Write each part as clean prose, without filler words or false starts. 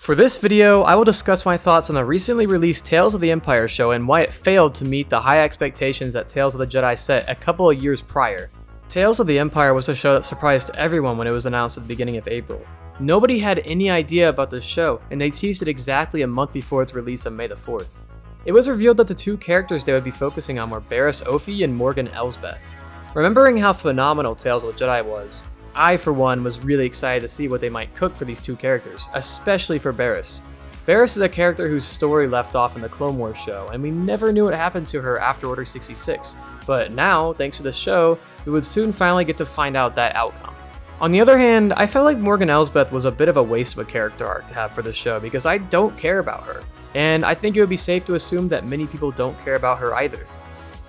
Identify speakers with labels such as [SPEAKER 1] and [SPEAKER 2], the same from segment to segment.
[SPEAKER 1] For this video, I will discuss my thoughts on the recently released Tales of the Empire show and why it failed to meet the high expectations that Tales of the Jedi set a couple of years prior. Tales of the Empire was a show that surprised everyone when it was announced at the beginning of April. Nobody had any idea about this show, and they teased it exactly a month before its release on May the 4th. It was revealed that the two characters they would be focusing on were Bariss Offee and Morgan Elsbeth. Remembering how phenomenal Tales of the Jedi was, I, for one, was really excited to see what they might cook for these two characters, especially for Bariss. Bariss is a character whose story left off in the Clone Wars show, and we never knew what happened to her after Order 66, but now, thanks to this show, we would soon finally get to find out that outcome. On the other hand, I felt like Morgan Elsbeth was a bit of a waste of a character arc to have for this show because I don't care about her, and I think it would be safe to assume that many people don't care about her either.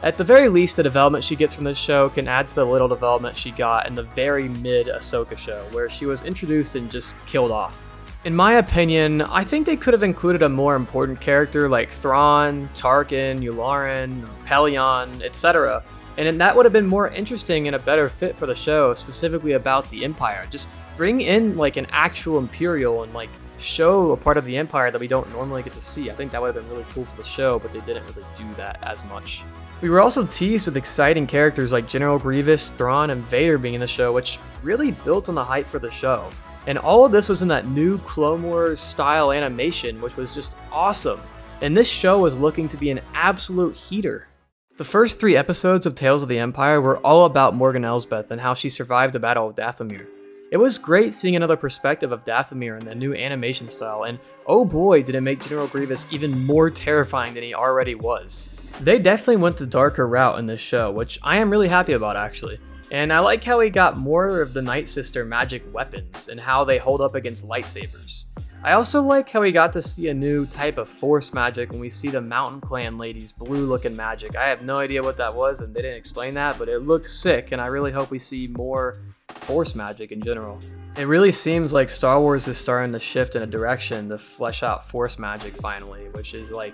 [SPEAKER 1] At the very least, the development she gets from this show can add to the little development she got in the very mid Ahsoka show, where she was introduced and just killed off. In my opinion, I think they could have included a more important character like Thrawn, Tarkin, Yularen, Pellaeon, etc., and that would have been more interesting and a better fit for the show, specifically about the Empire. Just bring in like an actual Imperial and like show a part of the Empire that we don't normally get to see. I think that would have been really cool for the show, but they didn't really do that as much. We were also teased with exciting characters like General Grievous, Thrawn, and Vader being in the show, which really built on the hype for the show. And all of this was in that new Clone Wars style animation, which was just awesome. And this show was looking to be an absolute heater. The first 3 episodes of Tales of the Empire were all about Morgan Elsbeth and how she survived the Battle of Dathomir. It was great seeing another perspective of Dathomir in the new animation style, and oh boy did it make General Grievous even more terrifying than he already was. They definitely went the darker route in this show, which I am really happy about actually. And I like how we got more of the Night Sister magic weapons and how they hold up against lightsabers. I also like how we got to see a new type of Force magic when we see the Mountain Clan ladies' blue looking magic. I have no idea what that was and they didn't explain that, but it looked sick and I really hope we see more Force magic in general. It really seems like Star Wars is starting to shift in a direction to flesh out Force magic finally, which is like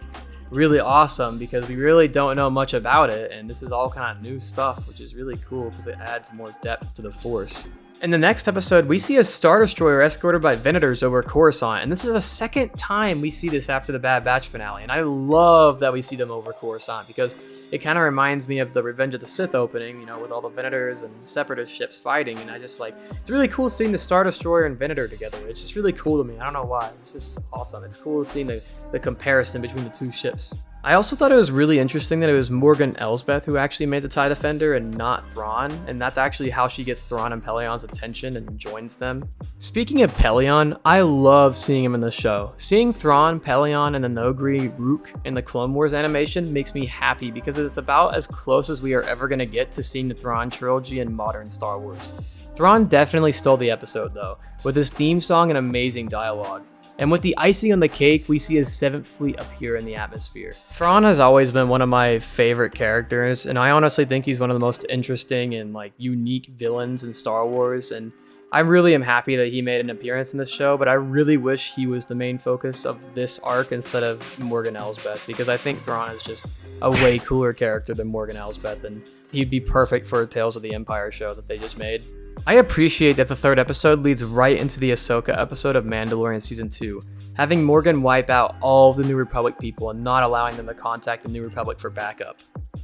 [SPEAKER 1] really awesome because we really don't know much about it, and this is all kind of new stuff, which is really cool because it adds more depth to the Force. In the next episode, we see a Star Destroyer escorted by Venators over Coruscant, and this is the second time we see this after the Bad Batch finale, and I love that we see them over Coruscant because it kind of reminds me of the Revenge of the Sith opening, you know, with all the Venators and Separatist ships fighting, and I just like, it's really cool seeing the Star Destroyer and Venator together. It's just really cool to me. I don't know why. It's just awesome. It's cool seeing the comparison between the two ships. I also thought it was really interesting that it was Morgan Elsbeth who actually made the TIE Defender and not Thrawn, and that's actually how she gets Thrawn and Pellaeon's attention and joins them. Speaking of Pellaeon, I love seeing him in the show. Seeing Thrawn, Pellaeon, and the Noghri Rook in the Clone Wars animation makes me happy because it's about as close as we are ever going to get to seeing the Thrawn trilogy in modern Star Wars. Thrawn definitely stole the episode though, with his theme song and amazing dialogue. And with the icing on the cake, we see his 7th fleet appear in the atmosphere. Thrawn has always been one of my favorite characters, and I honestly think he's one of the most interesting and like unique villains in Star Wars, and I really am happy that he made an appearance in this show, but I really wish he was the main focus of this arc instead of Morgan Elsbeth, because I think Thrawn is just a way cooler character than Morgan Elsbeth, and he'd be perfect for a Tales of the Empire show that they just made. I appreciate that the 3rd episode leads right into the Ahsoka episode of Mandalorian Season 2, having Morgan wipe out all of the New Republic people and not allowing them to contact the New Republic for backup.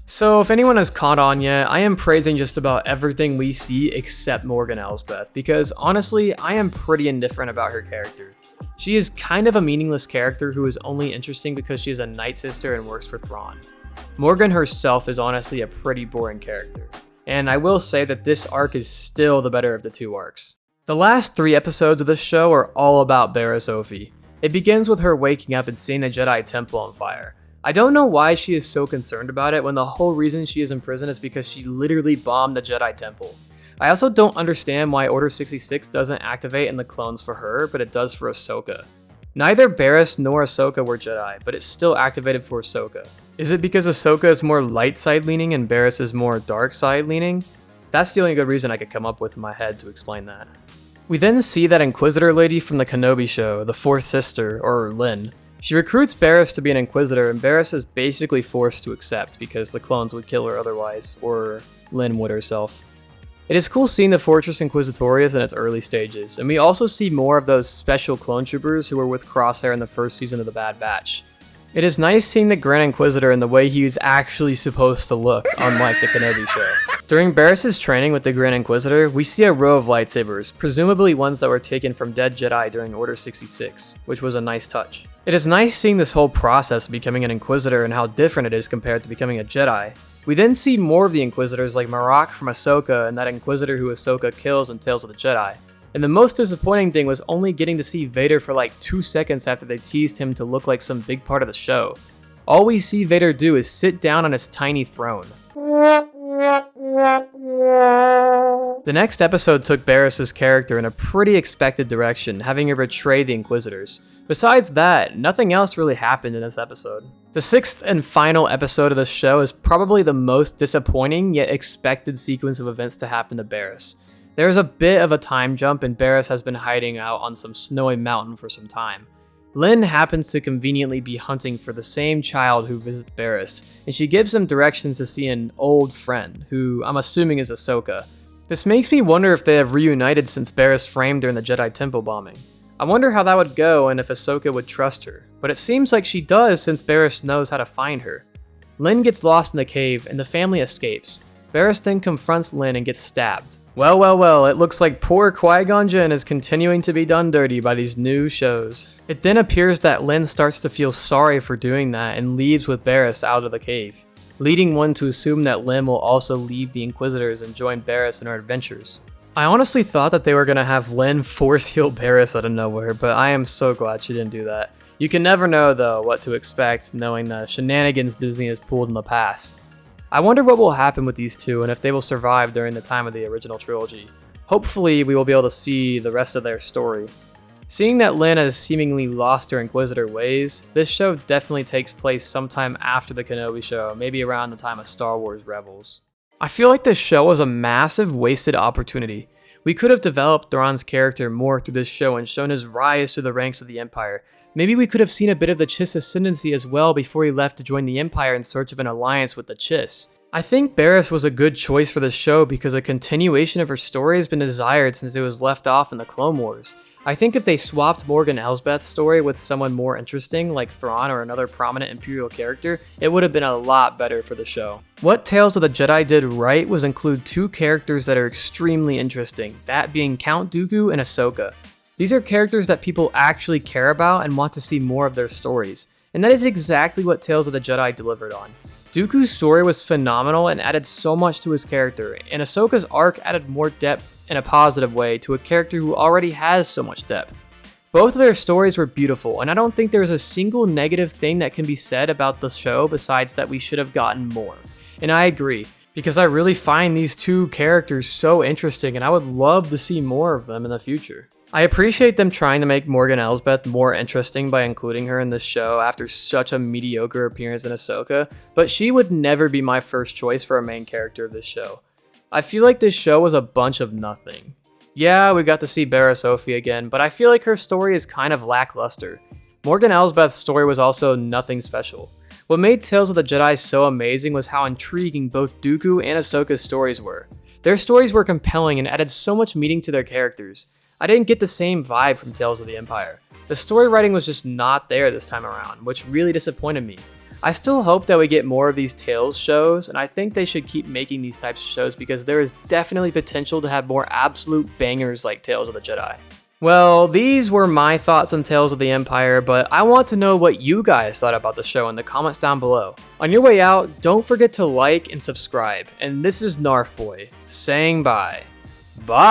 [SPEAKER 1] So if anyone has caught on yet, I am praising just about everything we see except Morgan Elsbeth, because honestly, I am pretty indifferent about her character. She is kind of a meaningless character who is only interesting because she is a Night Sister and works for Thrawn. Morgan herself is honestly a pretty boring character. And I will say that this arc is still the better of the 2 arcs. The last 3 episodes of this show are all about Bariss Offee. It begins with her waking up and seeing the Jedi Temple on fire. I don't know why she is so concerned about it when the whole reason she is in prison is because she literally bombed the Jedi Temple. I also don't understand why Order 66 doesn't activate in the clones for her, but it does for Ahsoka. Neither Bariss nor Ahsoka were Jedi, but it's still activated for Ahsoka. Is it because Ahsoka is more light side leaning and Bariss is more dark side leaning? That's the only good reason I could come up with in my head to explain that. We then see that Inquisitor lady from the Kenobi show, the 4th sister, or Lynn. She recruits Bariss to be an Inquisitor, and Bariss is basically forced to accept because the clones would kill her otherwise, or Lynn would herself. It is cool seeing the Fortress Inquisitorius in its early stages, and we also see more of those special clone troopers who were with Crosshair in the first season of The Bad Batch. It is nice seeing the Grand Inquisitor in the way he is actually supposed to look, unlike the Kenobi show. During Barriss' training with the Grand Inquisitor, we see a row of lightsabers, presumably ones that were taken from dead Jedi during Order 66, which was a nice touch. It is nice seeing this whole process of becoming an Inquisitor and how different it is compared to becoming a Jedi. We then see more of the Inquisitors like Marrok from Ahsoka and that Inquisitor who Ahsoka kills in Tales of the Jedi. And the most disappointing thing was only getting to see Vader for like 2 seconds after they teased him to look like some big part of the show. All we see Vader do is sit down on his tiny throne. The next episode took Barriss' character in a pretty expected direction, having her betray the Inquisitors. Besides that, nothing else really happened in this episode. The 6th and final episode of the show is probably the most disappointing yet expected sequence of events to happen to Bariss. There is a bit of a time jump and Bariss has been hiding out on some snowy mountain for some time. Lynn happens to conveniently be hunting for the same child who visits Bariss, and she gives him directions to see an old friend, who I'm assuming is Ahsoka. This makes me wonder if they have reunited since Bariss framed during the Jedi Temple bombing. I wonder how that would go and if Ahsoka would trust her, but it seems like she does since Bariss knows how to find her. Lynn gets lost in the cave and the family escapes. Bariss then confronts Lynn and gets stabbed. Well, it looks like poor Qui-Gon Jinn is continuing to be done dirty by these new shows. It then appears that Lynn starts to feel sorry for doing that and leaves with Bariss out of the cave, leading one to assume that Lynn will also leave the Inquisitors and join Bariss in her adventures. I honestly thought that they were going to have Lynn force heal Bariss out of nowhere, but I am so glad she didn't do that. You can never know though what to expect knowing the shenanigans Disney has pulled in the past. I wonder what will happen with these two and if they will survive during the time of the original trilogy. Hopefully we will be able to see the rest of their story. Seeing that Lynn has seemingly lost her Inquisitor ways, this show definitely takes place sometime after the Kenobi show, maybe around the time of Star Wars Rebels. I feel like this show was a massive wasted opportunity. We could have developed Thrawn's character more through this show and shown his rise through the ranks of the Empire. Maybe we could have seen a bit of the Chiss ascendancy as well before he left to join the Empire in search of an alliance with the Chiss. I think Bariss was a good choice for the show because a continuation of her story has been desired since it was left off in the Clone Wars. I think if they swapped Morgan Elsbeth's story with someone more interesting like Thrawn or another prominent Imperial character, it would have been a lot better for the show. What Tales of the Jedi did right was include 2 characters that are extremely interesting, that being Count Dooku and Ahsoka. These are characters that people actually care about and want to see more of their stories, and that is exactly what Tales of the Jedi delivered on. Dooku's story was phenomenal and added so much to his character, and Ahsoka's arc added more depth in a positive way to a character who already has so much depth. Both of their stories were beautiful, and I don't think there's a single negative thing that can be said about the show besides that we should have gotten more. And I agree, because I really find these 2 characters so interesting and I would love to see more of them in the future. I appreciate them trying to make Morgan Elsbeth more interesting by including her in the show after such a mediocre appearance in Ahsoka, but she would never be my first choice for a main character of this show. I feel like this show was a bunch of nothing. Yeah, we got to see Bariss Offee again, but I feel like her story is kind of lackluster. Morgan Elsbeth's story was also nothing special. What made Tales of the Jedi so amazing was how intriguing both Dooku and Ahsoka's stories were. Their stories were compelling and added so much meaning to their characters. I didn't get the same vibe from Tales of the Empire. The story writing was just not there this time around, which really disappointed me. I still hope that we get more of these Tales shows, and I think they should keep making these types of shows because there is definitely potential to have more absolute bangers like Tales of the Jedi. Well, these were my thoughts on Tales of the Empire, but I want to know what you guys thought about the show in the comments down below. On your way out, don't forget to like and subscribe, and this is Narf Boy, saying bye. Bye!